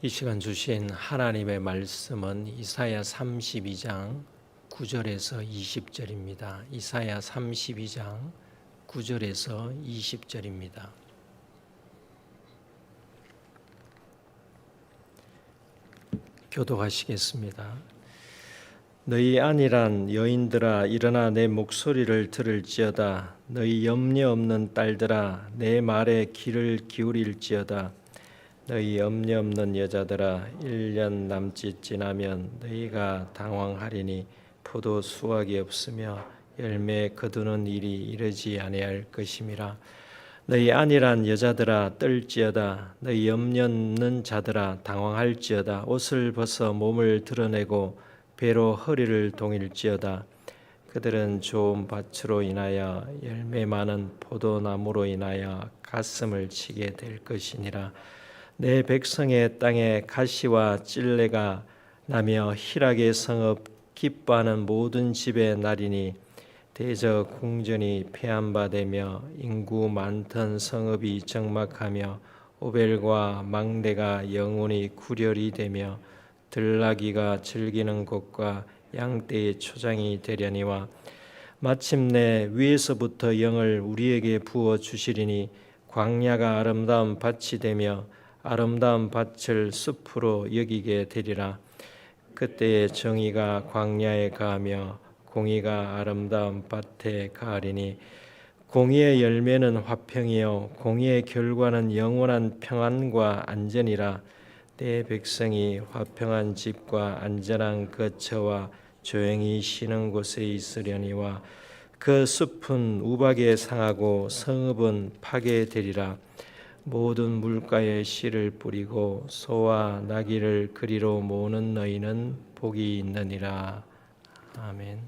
이 시간 주신 하나님의 말씀은 이사야 32장 9절에서 20절입니다. 이사야 32장 9절에서 20절입니다. 교독하시겠습니다. 너희 안이란 여인들아 일어나 내 목소리를 들을지어다. 너희 염려 없는 딸들아 내 말에 귀를 기울일지어다. 너희 염려 없는 여자들아 1년 남짓 지나면 너희가 당황하리니 포도 수확이 없으며 열매 거두는 일이 이르지 아니할 것임이라. 너희 안이란 여자들아 떨지어다. 너희 염려 없는 자들아 당황할지어다. 옷을 벗어 몸을 드러내고 배로 허리를 동일지어다. 그들은 좋은 밭으로 인하여 열매 많은 포도나무로 인하여 가슴을 치게 될 것이니라. 내 백성의 땅에 가시와 찔레가 나며 희락의 성읍 기뻐하는 모든 집에 나리니 대저 궁전이 폐한바되며 인구 많던 성읍이 적막하며 오벨과 망대가 영원히 구렬이 되며 들나귀가 즐기는 곳과 양떼의 초장이 되려니와 마침내 위에서부터 영을 우리에게 부어 주시리니 광야가 아름다운 밭이 되며 아름다운 밭을 숲으로 여기게 되리라. 그때에 정의가 광야에 가하며 공의가 아름다운 밭에 가하리니 공의의 열매는 화평이요 공의의 결과는 영원한 평안과 안전이라. 내 백성이 화평한 집과 안전한 거처와 조용히 쉬는 곳에 있으려니와 그 숲은 우박에 상하고 성읍은 파괴되리라. 모든 물가에 씨를 뿌리고 소와 나귀를 그리로 모으는 너희는 복이 있느니라. 아멘.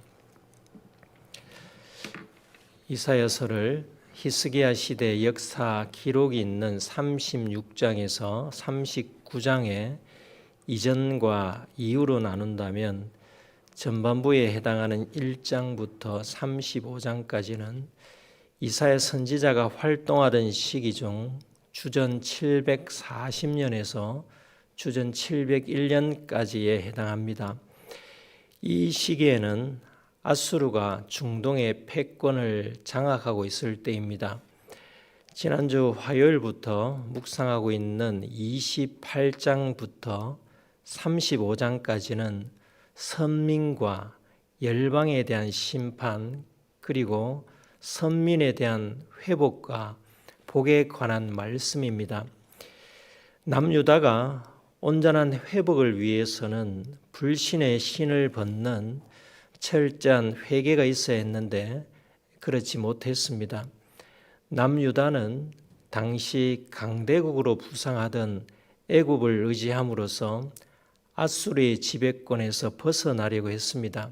이사야서를 히스기야 시대 역사 기록이 있는 36장에서 39장의 이전과 이후로 나눈다면 전반부에 해당하는 1장부터 35장까지는 이사야 선지자가 활동하던 시기 중 주전 740년에서 주전 701년까지에 해당합니다. 이 시기에는 아수르가 중동의 패권을 장악하고 있을 때입니다. 지난주 화요일부터 묵상하고 있는 28장부터 35장까지는 선민과 열방에 대한 심판 그리고 선민에 대한 회복과 복에 관한 말씀입니다. 남유다가 온전한 회복을 위해서는 불신의 신을 벗는 철저한 회개가 있어야 했는데 그렇지 못했습니다. 남유다는 당시 강대국으로 부상하던 애굽을 의지함으로써 아수르의 지배권에서 벗어나려고 했습니다.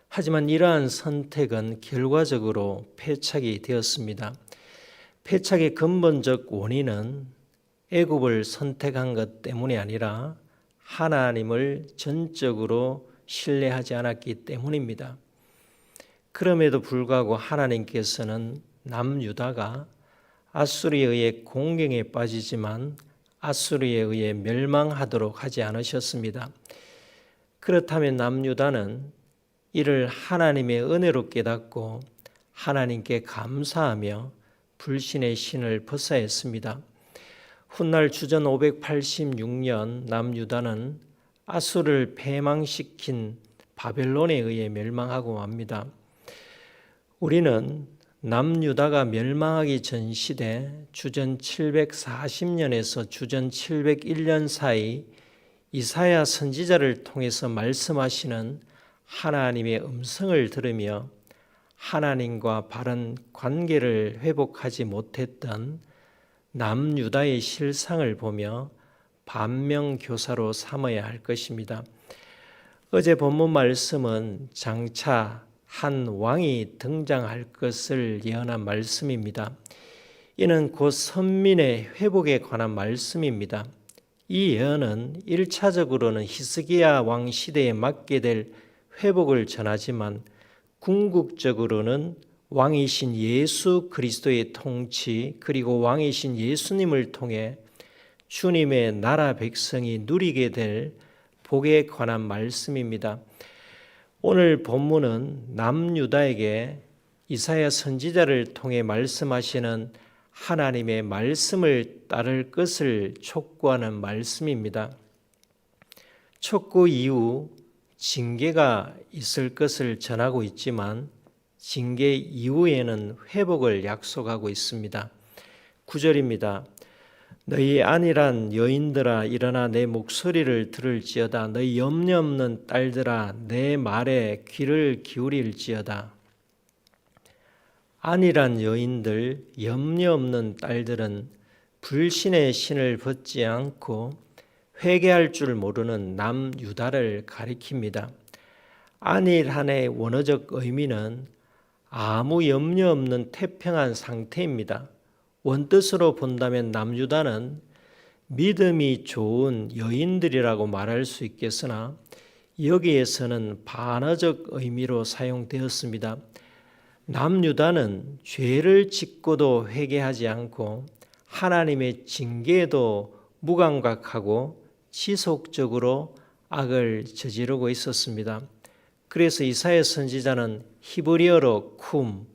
하지만 이러한 선택은 결과적으로 패착이 되었습니다. 패착의 근본적 원인은 애굽을 선택한 것 때문이 아니라 하나님을 전적으로 신뢰하지 않았기 때문입니다. 그럼에도 불구하고 하나님께서는 남유다가 아수르에 의해 공경에 빠지지만 아수르에 의해 멸망하도록 하지 않으셨습니다. 그렇다면 남유다는 이를 하나님의 은혜로 깨닫고 하나님께 감사하며 불신의 신을 벗어야 했습니다. 훗날 주전 586년 남유다는 아수르를 패망시킨 바벨론에 의해 멸망하고 맙니다. 우리는 남유다가 멸망하기 전 시대 주전 740년에서 주전 701년 사이 이사야 선지자를 통해서 말씀하시는 하나님의 음성을 들으며 하나님과 바른 관계를 회복하지 못했던 남유다의 실상을 보며 반면교사로 삼아야 할 것입니다. 어제 본문 말씀은 장차 한 왕이 등장할 것을 예언한 말씀입니다. 이는 곧 선민의 회복에 관한 말씀입니다. 이 예언은 1차적으로는 히스기야 왕 시대에 맞게 될 회복을 전하지만 궁극적으로는 왕이신 예수 그리스도의 통치 그리고 왕이신 예수님을 통해 주님의 나라 백성이 누리게 될 복에 관한 말씀입니다. 오늘 본문은 남유다에게 이사야 선지자를 통해 말씀하시는 하나님의 말씀을 따를 것을 촉구하는 말씀입니다. 촉구 이후 징계가 있을 것을 전하고 있지만 징계 이후에는 회복을 약속하고 있습니다. 9절입니다. 너희 안일한 여인들아 일어나 내 목소리를 들을지어다. 너희 염려 없는 딸들아 내 말에 귀를 기울일지어다. 안일한 여인들, 염려 없는 딸들은 불신의 신을 벗지 않고 회개할 줄 모르는 남유다를 가리킵니다. 안일한의 원어적 의미는 아무 염려 없는 태평한 상태입니다. 원뜻으로 본다면 남유다는 믿음이 좋은 여인들이라고 말할 수 있겠으나 여기에서는 반어적 의미로 사용되었습니다. 남유다는 죄를 짓고도 회개하지 않고 하나님의 징계에도 무감각하고 지속적으로 악을 저지르고 있었습니다. 그래서 이사야 선지자는 히브리어로 쿰,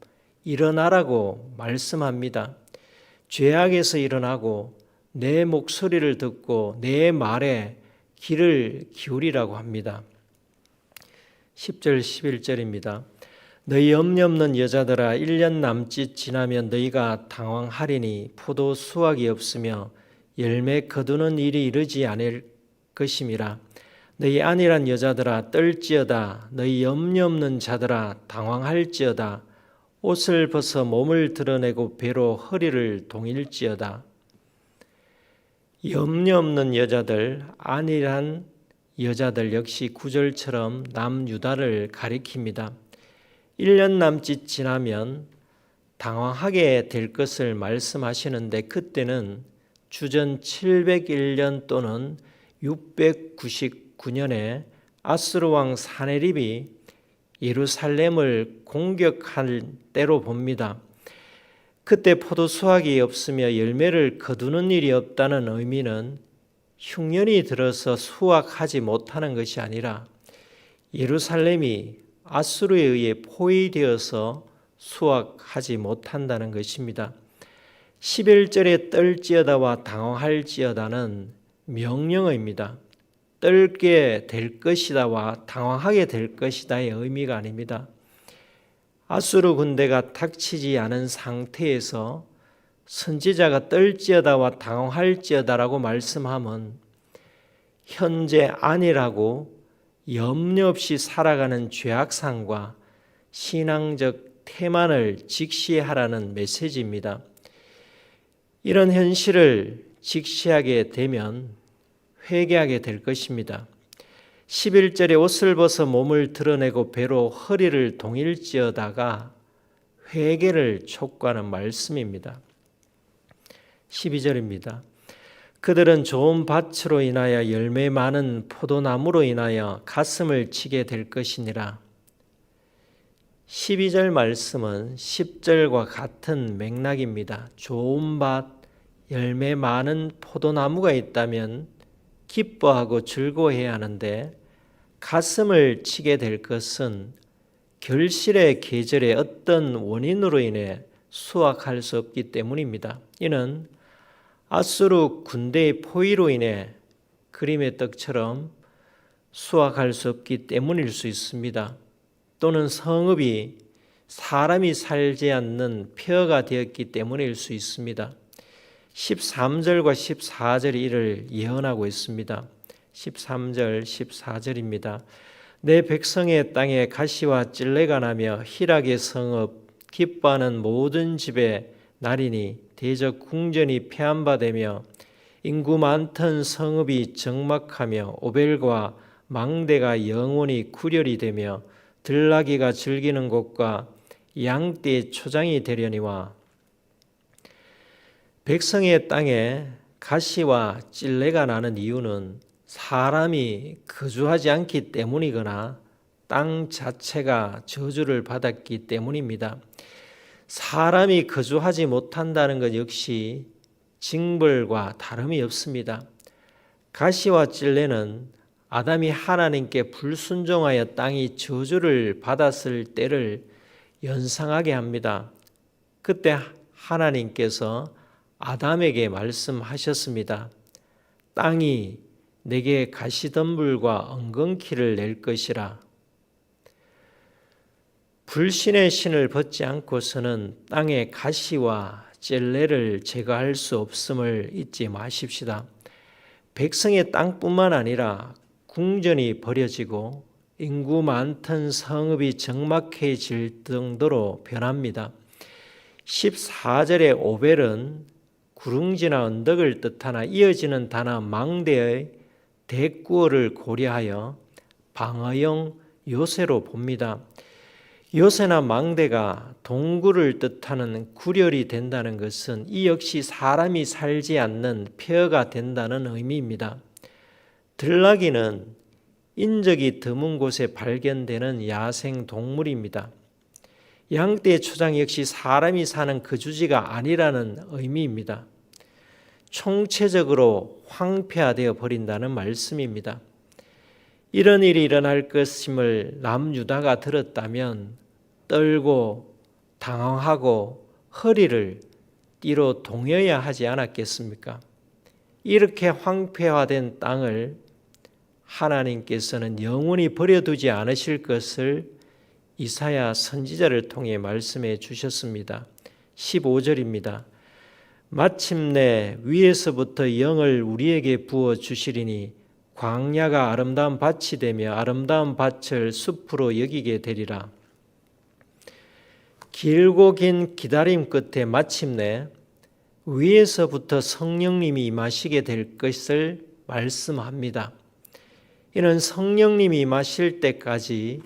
일어나라고 말씀합니다. 죄악에서 일어나고 내 목소리를 듣고 내 말에 귀를 기울이라고 합니다. 10절 11절입니다. 너희 염려 없는 여자들아 1년 남짓 지나면 너희가 당황하리니 포도 수확이 없으며 열매 거두는 일이 이르지 않을 것임이라. 너희 안일한 여자들아 떨지어다. 너희 염려 없는 자들아 당황할지어다. 옷을 벗어 몸을 드러내고 배로 허리를 동일지어다. 염려 없는 여자들, 안일한 여자들 역시 9절처럼 남유다를 가리킵니다. 1년 남짓 지나면 당황하게 될 것을 말씀하시는데 그때는 주전 701년 또는 699년에 아수르 왕 사네립이 예루살렘을 공격할 때로 봅니다. 그때 포도 수확이 없으며 열매를 거두는 일이 없다는 의미는 흉년이 들어서 수확하지 못하는 것이 아니라 예루살렘이 아수르에 의해 포위되어서 수확하지 못한다는 것입니다. 11절에 떨지어다와 당황할지어다는 명령어입니다. 떨게 될 것이다와 당황하게 될 것이다의 의미가 아닙니다. 아수르 군대가 닥치지 않은 상태에서 선지자가 떨지어다와 당황할지어다라고 말씀하면 현재 안일하고 염려 없이 살아가는 죄악상과 신앙적 태만을 직시하라는 메시지입니다. 이런 현실을 직시하게 되면 회개하게 될 것입니다. 11절에 옷을 벗어 몸을 드러내고 배로 허리를 동일지어다가 회개를 촉구하는 말씀입니다. 12절입니다. 그들은 좋은 밭으로 인하여 열매 많은 포도나무로 인하여 가슴을 치게 될 것이니라. 12절 말씀은 10절과 같은 맥락입니다. 좋은 밭, 열매 많은 포도나무가 있다면 기뻐하고 즐거워해야 하는데 가슴을 치게 될 것은 결실의 계절에 어떤 원인으로 인해 수확할 수 없기 때문입니다. 이는 아수르 군대의 포위로 인해 그림의 떡처럼 수확할 수 없기 때문일 수 있습니다. 또는 성읍이 사람이 살지 않는 폐허가 되었기 때문일 수 있습니다. 13절과 14절이 이를 예언하고 있습니다. 13절, 14절입니다. 내 백성의 땅에 가시와 찔레가 나며 희락의 성읍, 기뻐하는 모든 집에 나리니 대적 궁전이 폐한바되며 인구 많던 성읍이 적막하며 오벨과 망대가 영원히 구렬이 되며 들나귀가 즐기는 곳과 양떼의 초장이 되려니와. 백성의 땅에 가시와 찔레가 나는 이유는 사람이 거주하지 않기 때문이거나 땅 자체가 저주를 받았기 때문입니다. 사람이 거주하지 못한다는 것 역시 징벌과 다름이 없습니다. 가시와 찔레는 아담이 하나님께 불순종하여 땅이 저주를 받았을 때를 연상하게 합니다. 그때 하나님께서 아담에게 말씀하셨습니다. 땅이 내게 가시덤불과 엉겅퀴를 낼 것이라. 불신의 신을 벗지 않고서는 땅의 가시와 찔레를 제거할 수 없음을 잊지 마십시다. 백성의 땅뿐만 아니라 궁전이 버려지고 인구 많던 성읍이 적막해질 정도로 변합니다. 14절의 오벨은 구릉지나 언덕을 뜻하나 이어지는 단어 망대의 대꾸어를 고려하여 방어용 요새로 봅니다. 요새나 망대가 동굴을 뜻하는 구렬이 된다는 것은 이 역시 사람이 살지 않는 폐허가 된다는 의미입니다. 들나귀는 인적이 드문 곳에 발견되는 야생 동물입니다. 양떼의 초장 역시 사람이 사는 거주지가 아니라는 의미입니다. 총체적으로 황폐화되어 버린다는 말씀입니다. 이런 일이 일어날 것임을 남유다가 들었다면 떨고 당황하고 허리를 띠로 동여야 하지 않았겠습니까? 이렇게 황폐화된 땅을 하나님께서는 영원히 버려두지 않으실 것을 이사야 선지자를 통해 말씀해 주셨습니다. 15절입니다. 마침내 위에서부터 영을 우리에게 부어 주시리니 광야가 아름다운 밭이 되며 아름다운 밭을 숲으로 여기게 되리라. 길고 긴 기다림 끝에 마침내 위에서부터 성령님이 임하시게 될 것을 말씀합니다. 이는 성령님이 임하실 때까지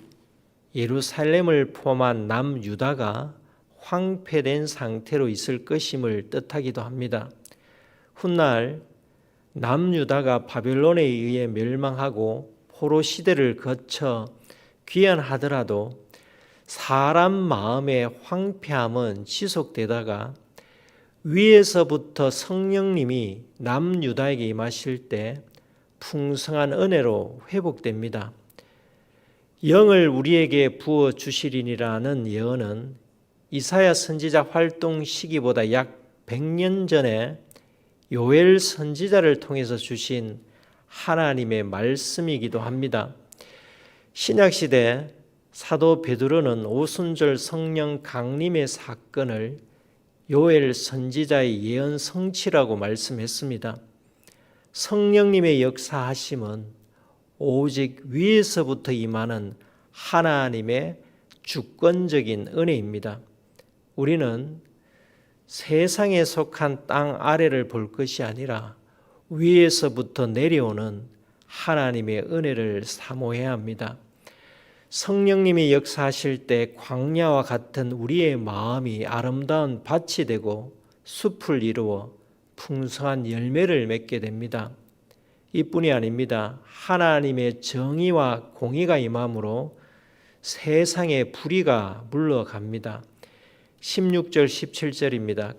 예루살렘을 포함한 남유다가 황폐된 상태로 있을 것임을 뜻하기도 합니다. 훗날 남유다가 바벨론에 의해 멸망하고 포로 시대를 거쳐 귀환하더라도 사람 마음의 황폐함은 지속되다가 위에서부터 성령님이 남유다에게 임하실 때 풍성한 은혜로 회복됩니다. 영을 우리에게 부어 주시리니라는 예언은 이사야 선지자 활동 시기보다 약 100년 전에 요엘 선지자를 통해서 주신 하나님의 말씀이기도 합니다. 신약시대 사도 베드로는 오순절 성령 강림의 사건을 요엘 선지자의 예언 성취라고 말씀했습니다. 성령님의 역사하심은 오직 위에서부터 임하는 하나님의 주권적인 은혜입니다. 우리는 세상에 속한 땅 아래를 볼 것이 아니라 위에서부터 내려오는 하나님의 은혜를 사모해야 합니다. 성령님이 역사하실 때 광야와 같은 우리의 마음이 아름다운 밭이 되고 숲을 이루어 풍성한 열매를 맺게 됩니다. 이뿐이 아닙니다. 하나님의 정의와 공의가 임함으로 세상의 불의가 물러갑니다. 16절 17절입니다.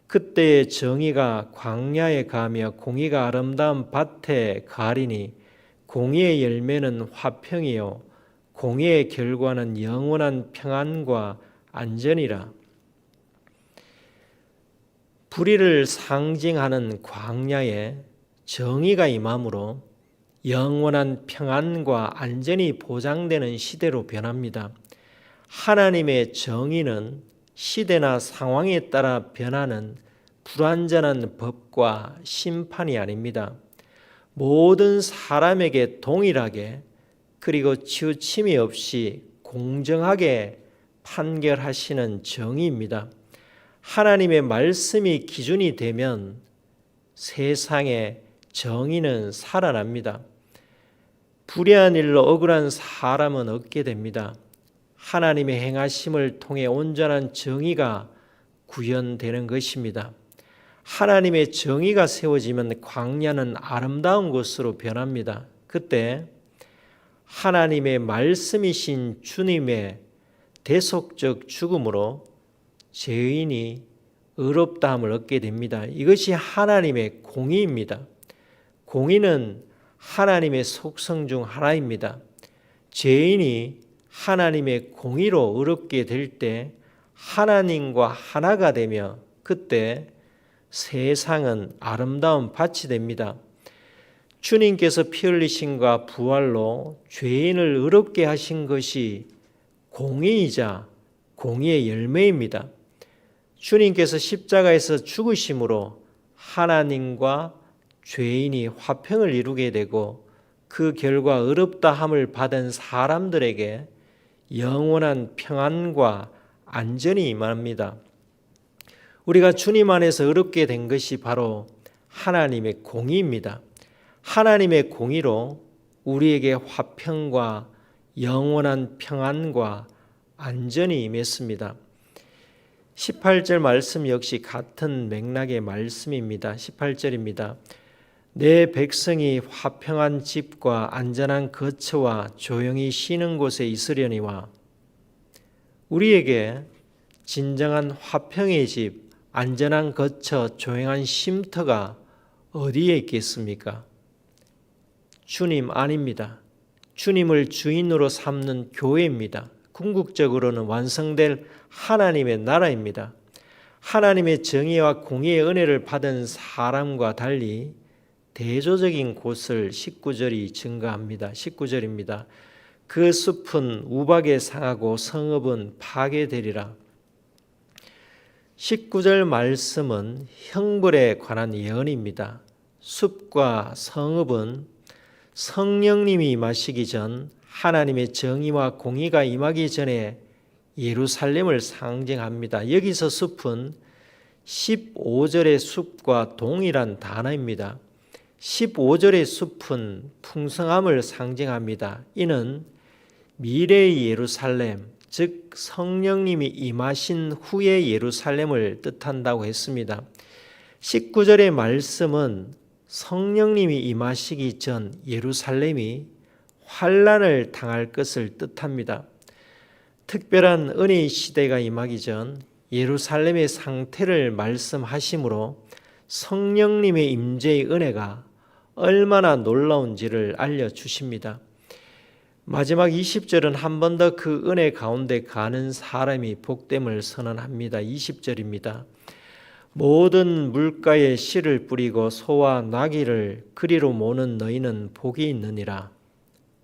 그때의 정의가 광야에 가며 공의가 아름다운 밭에 가리니 공의의 열매는 화평이요 공의의 결과는 영원한 평안과 안전이라. 불의를 상징하는 광야에 정의가 임함으로 영원한 평안과 안전이 보장되는 시대로 변합니다. 하나님의 정의는 시대나 상황에 따라 변하는 불완전한 법과 심판이 아닙니다. 모든 사람에게 동일하게 그리고 치우침이 없이 공정하게 판결하시는 정의입니다. 하나님의 말씀이 기준이 되면 세상에 정의는 살아납니다. 불의한 일로 억울한 사람은 없게 됩니다. 하나님의 행하심을 통해 온전한 정의가 구현되는 것입니다. 하나님의 정의가 세워지면 광야는 아름다운 곳으로 변합니다. 그때 하나님의 말씀이신 주님의 대속적 죽음으로 죄인이 의롭다함을 얻게 됩니다. 이것이 하나님의 공의입니다. 공의는 하나님의 속성 중 하나입니다. 죄인이 하나님의 공의로 의롭게 될 때 하나님과 하나가 되며 그때 세상은 아름다운 밭이 됩니다. 주님께서 피 흘리심과 부활로 죄인을 의롭게 하신 것이 공의이자 공의의 열매입니다. 주님께서 십자가에서 죽으심으로 하나님과 죄인이 화평을 이루게 되고 그 결과 의롭다함을 받은 사람들에게 영원한 평안과 안전이 임합니다. 우리가 주님 안에서 의롭게 된 것이 바로 하나님의 공의입니다. 하나님의 공의로 우리에게 화평과 영원한 평안과 안전이 임했습니다. 18절 말씀 역시 같은 맥락의 말씀입니다. 18절입니다. 내 백성이 화평한 집과 안전한 거처와 조용히 쉬는 곳에 있으려니와. 우리에게 진정한 화평의 집, 안전한 거처, 조용한 쉼터가 어디에 있겠습니까? 주님 안입니다. 주님을 주인으로 삼는 교회입니다. 궁극적으로는 완성될 하나님의 나라입니다. 하나님의 정의와 공의의 은혜를 받은 사람과 달리 대조적인 곳을 19절이 증가합니다. 19절입니다. 그 숲은 우박에 상하고 성읍은 파괴되리라. 19절 말씀은 형벌에 관한 예언입니다. 숲과 성읍은 성령님이 임하시기 전 하나님의 정의와 공의가 임하기 전에 예루살렘을 상징합니다. 여기서 숲은 15절의 숲과 동일한 단어입니다. 15절의 숲은 풍성함을 상징합니다. 이는 미래의 예루살렘, 즉 성령님이 임하신 후의 예루살렘을 뜻한다고 했습니다. 19절의 말씀은 성령님이 임하시기 전 예루살렘이 환난을 당할 것을 뜻합니다. 특별한 은혜의 시대가 임하기 전 예루살렘의 상태를 말씀하시므로 성령님의 임재의 은혜가 얼마나 놀라운지를 알려주십니다. 마지막 20절은 한 번 더 그 은혜 가운데 가는 사람이 복됨을 선언합니다. 20절입니다. 모든 물가에 씨를 뿌리고 소와 나귀를 그리로 모는 너희는 복이 있느니라.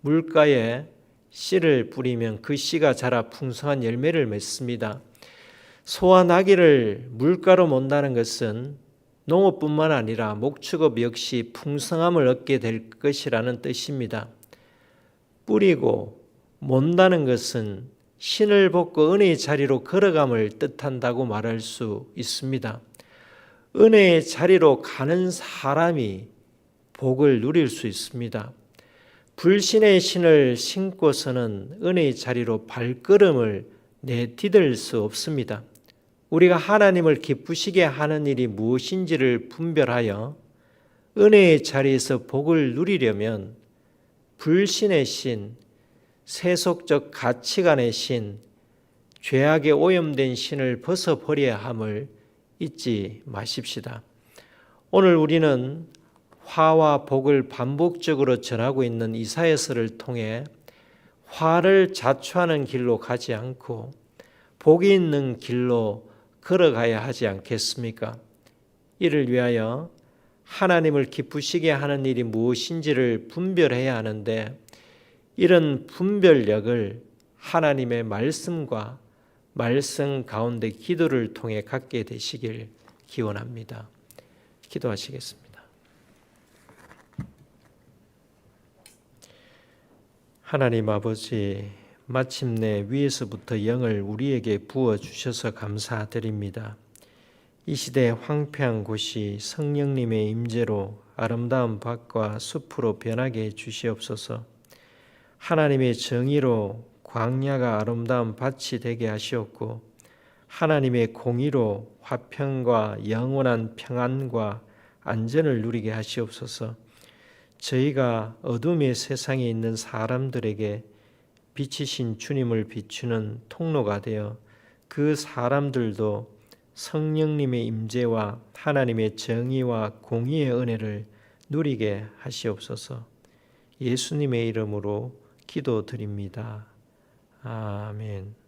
물가에 씨를 뿌리면 그 씨가 자라 풍성한 열매를 맺습니다. 소와 나귀를 물가로 몬다는 것은 농업뿐만 아니라 목축업 역시 풍성함을 얻게 될 것이라는 뜻입니다. 뿌리고 몬다는 것은 신을 벗고 은혜의 자리로 걸어감을 뜻한다고 말할 수 있습니다. 은혜의 자리로 가는 사람이 복을 누릴 수 있습니다. 불신의 신을 신고서는 은혜의 자리로 발걸음을 내디딜 수 없습니다. 우리가 하나님을 기쁘시게 하는 일이 무엇인지를 분별하여 은혜의 자리에서 복을 누리려면 불신의 신, 세속적 가치관의 신, 죄악에 오염된 신을 벗어버려야 함을 잊지 마십시다. 오늘 우리는 화와 복을 반복적으로 전하고 있는 이사야서를 통해 화를 자초하는 길로 가지 않고 복이 있는 길로 걸어가야 하지 않겠습니까? 이를 위하여 하나님을 기쁘시게 하는 일이 무엇인지를 분별해야 하는데 이런 분별력을 하나님의 말씀과 말씀 가운데 기도를 통해 갖게 되시길 기원합니다. 기도하시겠습니다. 하나님 아버지, 마침내 위에서부터 영을 우리에게 부어주셔서 감사드립니다. 이 시대에 황폐한 곳이 성령님의 임재로 아름다운 밭과 숲으로 변하게 해주시옵소서. 하나님의 정의로 광야가 아름다운 밭이 되게 하시옵고 하나님의 공의로 화평과 영원한 평안과 안전을 누리게 하시옵소서. 저희가 어둠의 세상에 있는 사람들에게 빛이신 주님을 비추는 통로가 되어 그 사람들도 성령님의 임재와 하나님의 정의와 공의의 은혜를 누리게 하시옵소서. 예수님의 이름으로 기도드립니다. 아멘.